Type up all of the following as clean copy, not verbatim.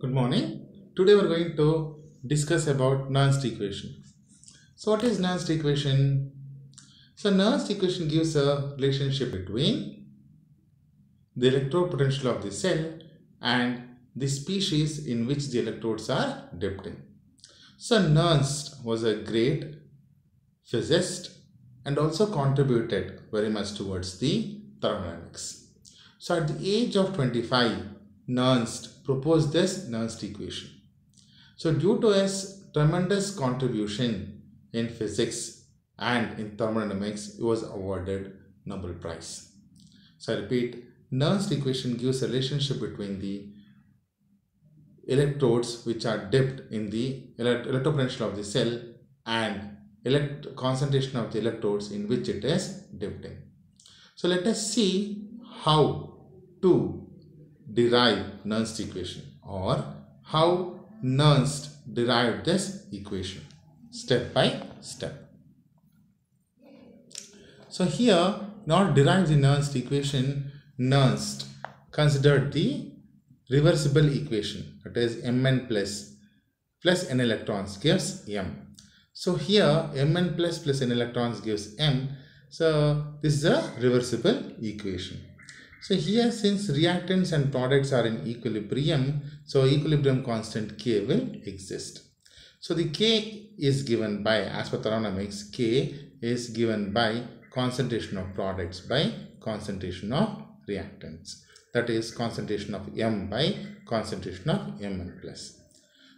Good morning. Today we're going to discuss about Nernst equation. So what is Nernst equation? So Nernst equation gives a relationship between the electrode potential of the cell and the species in which the electrodes are dipped in. So Nernst was a great physicist and also contributed very much towards the thermodynamics. So at the age of 25, Nernst proposed this Nernst equation. So due to his tremendous contribution in physics and in thermodynamics, he was awarded Nobel Prize. So I repeat, Nernst equation gives a relationship between the electrodes which are dipped in the electropotential of the cell and concentration of the electrodes in which it is dipped in. So let us see how to derive Nernst equation or how Nernst derived this equation step by step. So here, not derive the Nernst equation, Nernst considered the reversible equation, that is Mn plus n electrons gives M. So here Mn plus n electrons gives M. So this is a reversible equation. So here, since reactants and products are in equilibrium, so equilibrium constant K will exist. So the K is given by, as per thermodynamics, K is given by concentration of products by concentration of reactants. That is concentration of M by concentration of Mn plus.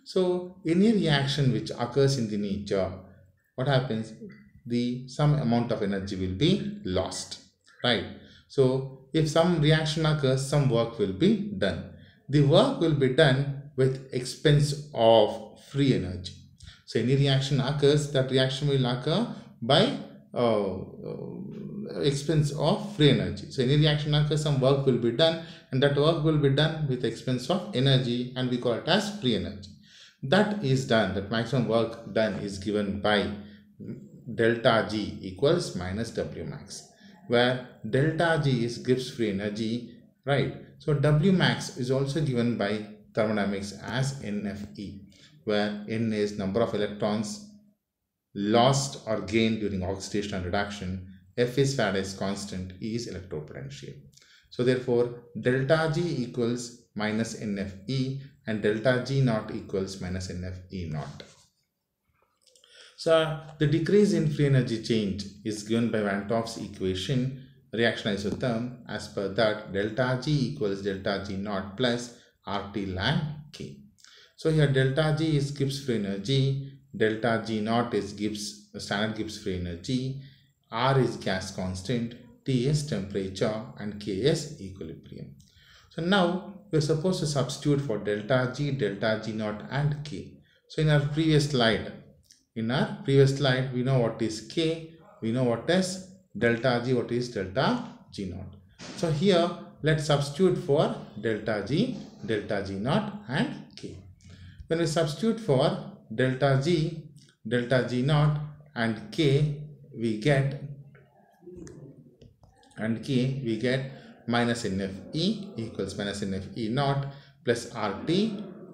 So any reaction which occurs in the nature, what happens? Some amount of energy will be lost, right? So if some reaction occurs, some work will be done. The work will be done with expense of free energy. So any reaction occurs, that reaction will occur by expense of free energy. So any reaction occurs, some work will be done, and that work will be done with expense of energy, and we call it as free energy. That is done, that maximum work done is given by delta G equals minus W max, where delta G is Gibbs free energy, right? So W max is also given by thermodynamics as NFE, where N is number of electrons lost or gained during oxidation and reduction, F is Faraday's constant, E is electrode potential. So therefore delta G equals minus NFE and delta G naught equals minus NFE naught. So the decrease in free energy change is given by Van 't Hoff's equation, reaction isotherm. As per that, delta G equals delta G naught plus RT ln K. So here delta G is Gibbs free energy, delta G naught is standard Gibbs free energy, R is gas constant, T is temperature, and K is equilibrium. So now we are supposed to substitute for delta G naught and K. So in our previous slide, we know what is K, we know what is delta G, what is delta G naught. So here, let's substitute for delta G naught and K. When we substitute for delta G naught and K, we get minus NFE equals minus NFE naught plus RT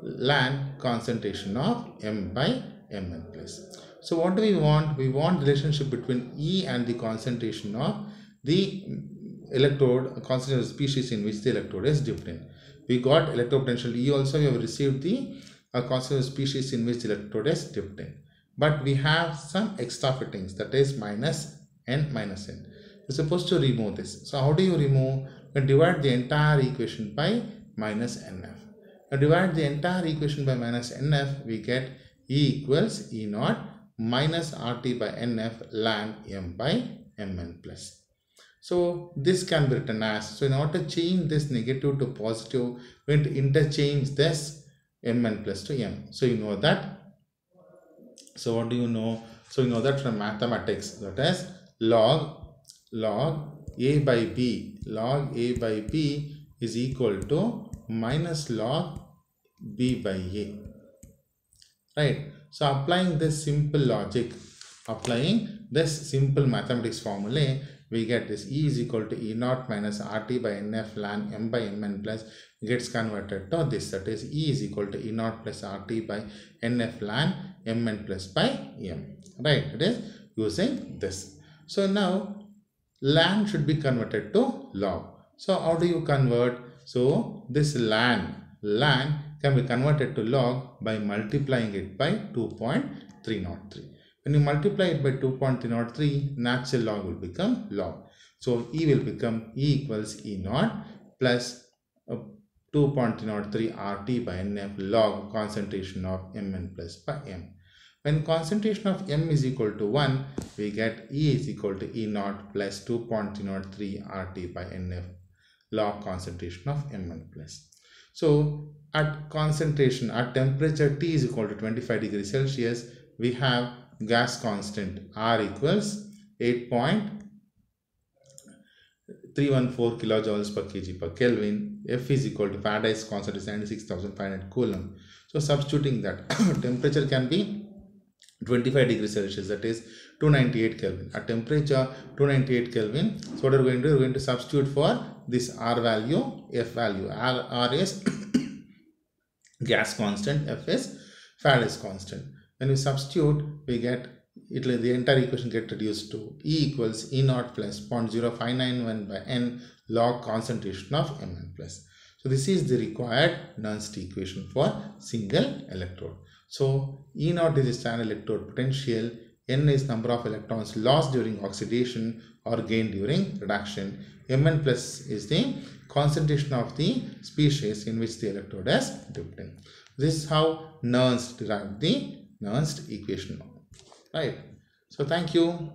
ln concentration of M by Mn plus. So what do we want? We want relationship between E and the concentration of the electrode, concentration of the species in which the electrode is dipped in. We got electrode potential E also, we have received the concentration of species in which the electrode is dipped in. But we have some extra fittings, that is minus N minus N. You're supposed to remove this. So how do you remove? You divide the entire equation by minus NF. Now divide the entire equation by minus NF, we get E equals E naught minus RT by NF ln M by Mn plus. So this can be written as, so in order to change this negative to positive, we need to interchange this Mn plus to M. So you know that. So what do you know? So you know that from mathematics, that is log A by B is equal to minus log B by A. Right? So applying this simple logic, applying this simple mathematics formula, we get this E is equal to E naught minus RT by NF ln M by Mn plus. gets converted to this, that is E is equal to E naught plus RT by NF ln Mn plus by M, right? It is using this. So now ln should be converted to log. So how do you convert? So this ln can be converted to log by multiplying it by 2.303. When you multiply it by 2.303, natural log will become log. So E will become E equals E naught plus 2.303 RT by NF log concentration of Mn plus by M. When concentration of M is equal to 1, we get E is equal to E naught plus 2.303 RT by NF log concentration of Mn plus. So at concentration, at temperature T is equal to 25 degrees Celsius, we have gas constant R equals 8.314 kilojoules per kg per Kelvin. F is equal to Faraday's constant is 96,500 coulomb. So substituting that, temperature can be 25 degrees Celsius, that is 298 Kelvin. At temperature 298 Kelvin, so what are we going to do? We're going to substitute for this R value, F value. R is gas constant, F is Faraday's constant. When we substitute, we get the entire equation get reduced to E equals E naught plus 0.0591 by N log concentration of Mn plus. So this is the required Nernst equation for single electrode. So E naught is the standard electrode potential, N is number of electrons lost during oxidation or gained during reduction, Mn plus is the concentration of the species in which the electrode is dipped in. This is how Nernst derived the Nernst equation, right? So thank you.